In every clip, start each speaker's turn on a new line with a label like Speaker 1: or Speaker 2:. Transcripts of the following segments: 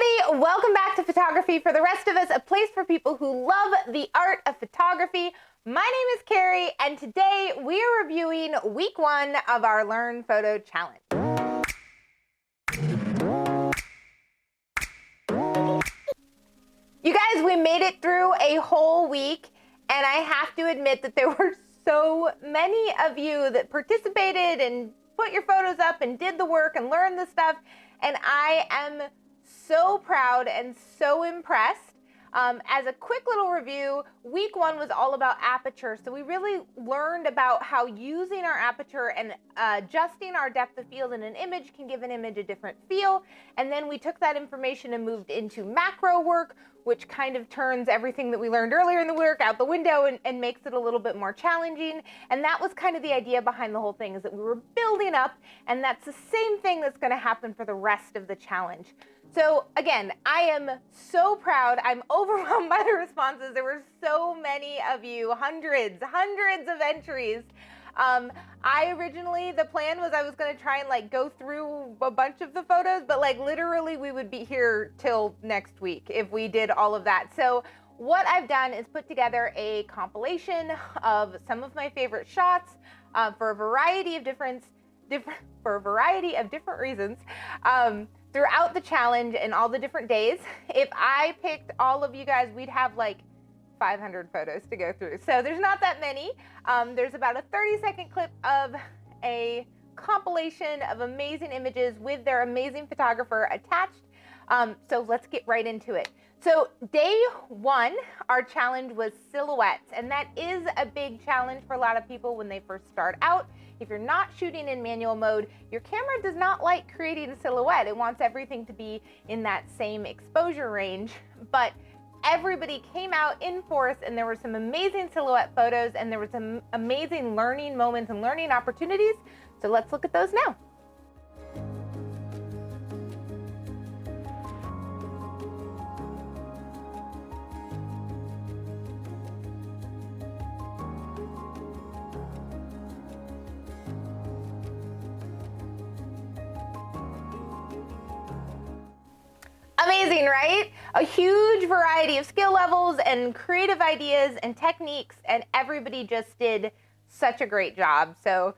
Speaker 1: everybody, welcome back to Photography for the Rest of Us, a place for people who love the art of photography. My name is Carrie, and today we are reviewing week 1 of our Learn Photo Challenge. You guys, we made it through a whole week, and I have to admit that there were so many of you that participated and put your photos up and did the work and learned the stuff, and I am so proud and so impressed. As a quick little review, week 1 was all about aperture. So we really learned about how using our aperture and adjusting our depth of field in an image can give an image a different feel. And then we took that information and moved into macro work, which kind of turns everything that we learned earlier in the work out the window and makes it a little bit more challenging. And that was kind of the idea behind the whole thing, is that we were building up, and that's the same thing that's going to happen for the rest of the challenge. So again, I am so proud. I'm overwhelmed by the responses. There were so many of you, hundreds of entries. The plan was I was going to try and go through a bunch of the photos, but literally we would be here till next week if we did all of that. So what I've done is put together a compilation of some of my favorite shots for a variety of different reasons. Throughout the challenge and all the different days. If I picked all of you guys, we'd have 500 photos to go through. So there's not that many. There's about a 30-second clip of a compilation of amazing images with their amazing photographer attached. So let's get right into it. So day 1, our challenge was silhouettes, and that is a big challenge for a lot of people when they first start out. If you're not shooting in manual mode, your camera does not like creating a silhouette. It wants everything to be in that same exposure range, but everybody came out in force, and there were some amazing silhouette photos, and there were some amazing learning moments and learning opportunities. So let's look at those now. Amazing, right? A huge variety of skill levels and creative ideas and techniques, and everybody just did such a great job. So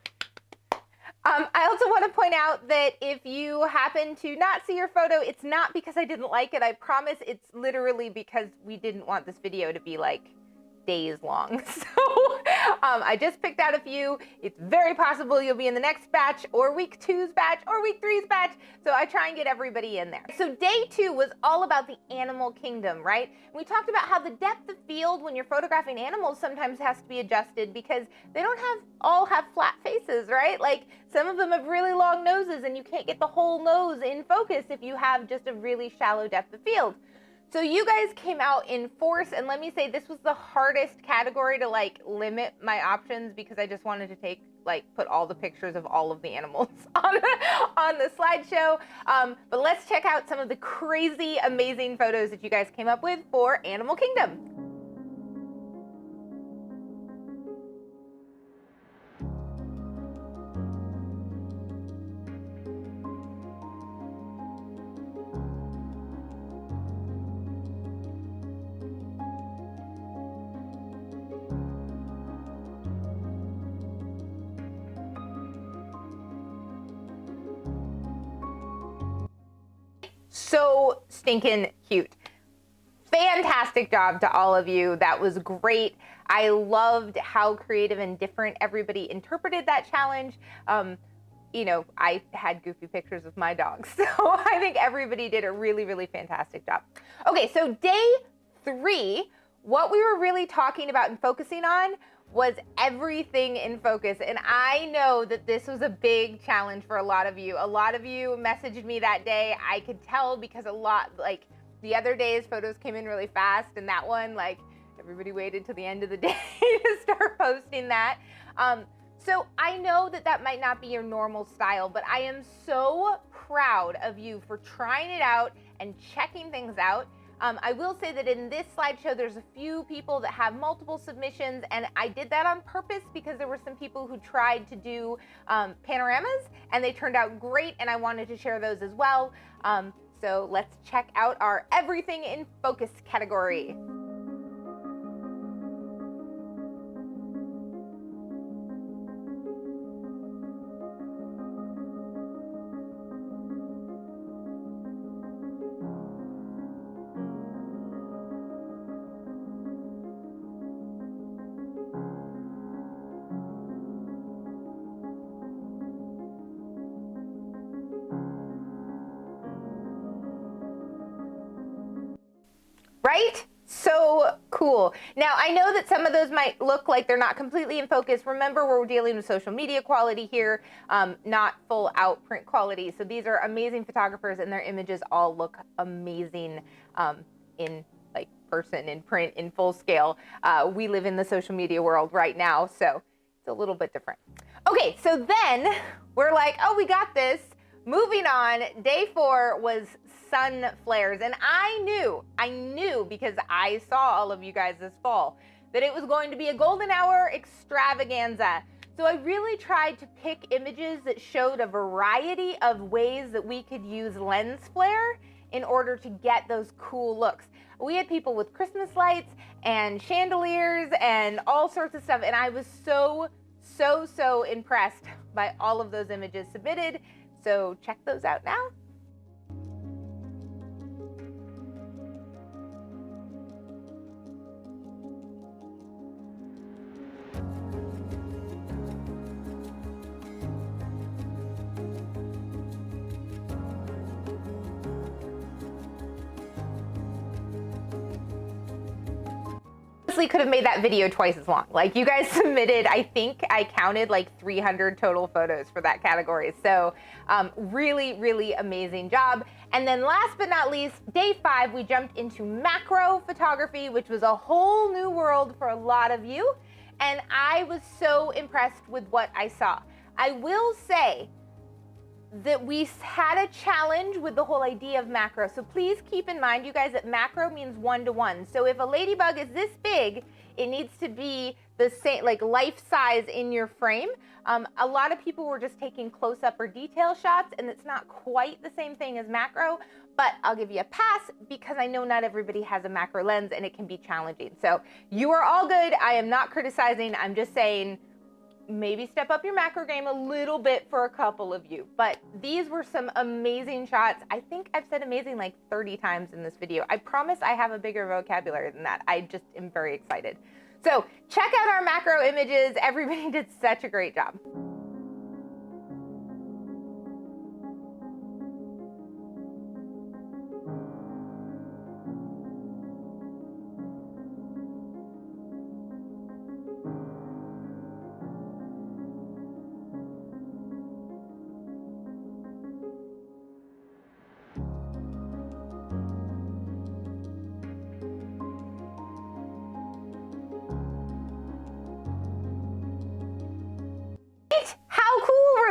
Speaker 1: I also want to point out that if you happen to not see your photo, it's not because I didn't like it. I promise it's literally because we didn't want this video to be days long. So I just picked out a few. It's very possible you'll be in the next batch, or week 2's batch, or week 3's batch. So I try and get everybody in there. So day 2 was all about the animal kingdom, right? We talked about how the depth of field when you're photographing animals sometimes has to be adjusted because they don't all have flat faces, right? Some of them have really long noses, and you can't get the whole nose in focus if you have just a really shallow depth of field. So you guys came out in force, and let me say this was the hardest category to limit my options, because I just wanted to put all the pictures of all of the animals on the slideshow. But let's check out some of the crazy, amazing photos that you guys came up with for Animal Kingdom. So stinking cute. Fantastic job to all of you. That was great. I loved how creative and different everybody interpreted that challenge. I had goofy pictures of my dogs, so I think everybody did a really, really fantastic job. Okay, so day 3, what we were really talking about and focusing on was everything in focus. And I know that this was a big challenge for a lot of you. A lot of you messaged me that day. I could tell because the other days photos came in really fast, and that one, everybody waited till the end of the day to start posting that. So I know that might not be your normal style, but I am so proud of you for trying it out and checking things out. I will say that in this slideshow, there's a few people that have multiple submissions, and I did that on purpose because there were some people who tried to do panoramas, and they turned out great, and I wanted to share those as well. So let's check out our everything in focus category. Right? So cool. Now, I know that some of those might look like they're not completely in focus. Remember, we're dealing with social media quality here, not full out print quality. So these are amazing photographers, and their images all look amazing in like person, in print, in full scale. We live in the social media world right now, so it's a little bit different. Okay, so then we're like, oh, we got this. Moving on, day 4 was sun flares. And I knew because I saw all of you guys this fall, that it was going to be a golden hour extravaganza. So I really tried to pick images that showed a variety of ways that we could use lens flare in order to get those cool looks. We had people with Christmas lights and chandeliers and all sorts of stuff. And I was so impressed by all of those images submitted. So check those out now. Could have made that video twice as long. Like, you guys submitted, I think I counted like 300 total photos for that category. So really amazing job. And then last but not least, day 5, we jumped into macro photography, which was a whole new world for a lot of you. And I was so impressed with what I saw. I will say that we had a challenge with the whole idea of macro. So please keep in mind, you guys, that macro means 1-to-1. So if a ladybug is this big, it needs to be the same, like life size in your frame. A lot of people were just taking close-up or detail shots, and it's not quite the same thing as macro, but I'll give you a pass because I know not everybody has a macro lens and it can be challenging. So you are all good. I am not criticizing. I'm just saying, maybe step up your macro game a little bit for a couple of you. But these were some amazing shots. I think I've said amazing like 30 times in this video. I promise I have a bigger vocabulary than that. I just am very excited. So check out our macro images. Everybody did such a great job.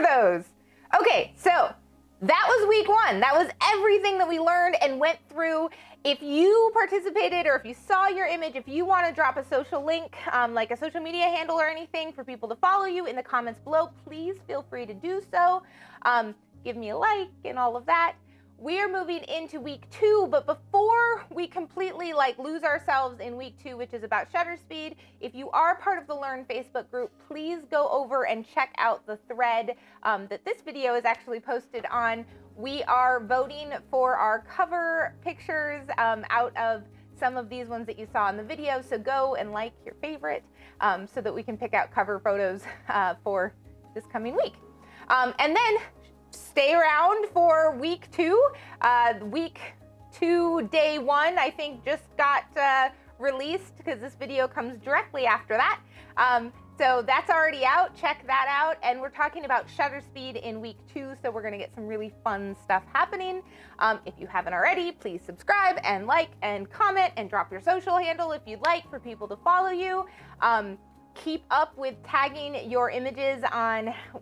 Speaker 1: Those. Okay, so that was week 1. That was everything that we learned and went through. If you participated or if you saw your image, if you want to drop a social link, like a social media handle or anything for people to follow you in the comments below, please feel free to do so. Give me a like and all of that. We are moving into week 2, but before we completely lose ourselves in week 2, which is about shutter speed, if you are part of the Learn Facebook group, please go over and check out the thread that this video is actually posted on. We are voting for our cover pictures out of some of these ones that you saw in the video, so go and like your favorite so that we can pick out cover photos for this coming week. And then stay around for week 2. Week 2, day 1, I think just got released because this video comes directly after that. So that's already out. Check that out. And we're talking about shutter speed in week 2. So we're going to get some really fun stuff happening. If you haven't already, please subscribe and like and comment and drop your social handle if you'd like for people to follow you. Keep up with tagging your images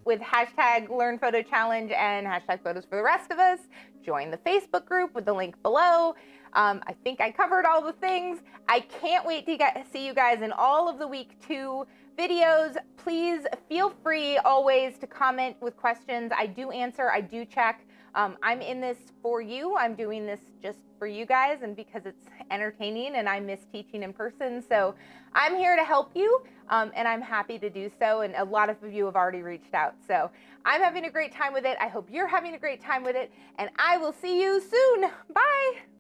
Speaker 1: with hashtag #LearnPhotoChallenge and hashtag photos for the rest of us. Join the Facebook group with the link below. I think I covered all the things. I can't wait to see you guys in all of the week 2 videos. Please feel free always to comment with questions. I do answer, I do check. I'm in this for you. I'm doing this just for you guys and because it's entertaining and I miss teaching in person. So I'm here to help you, and I'm happy to do so. And a lot of you have already reached out. So I'm having a great time with it. I hope you're having a great time with it, and I will see you soon. Bye.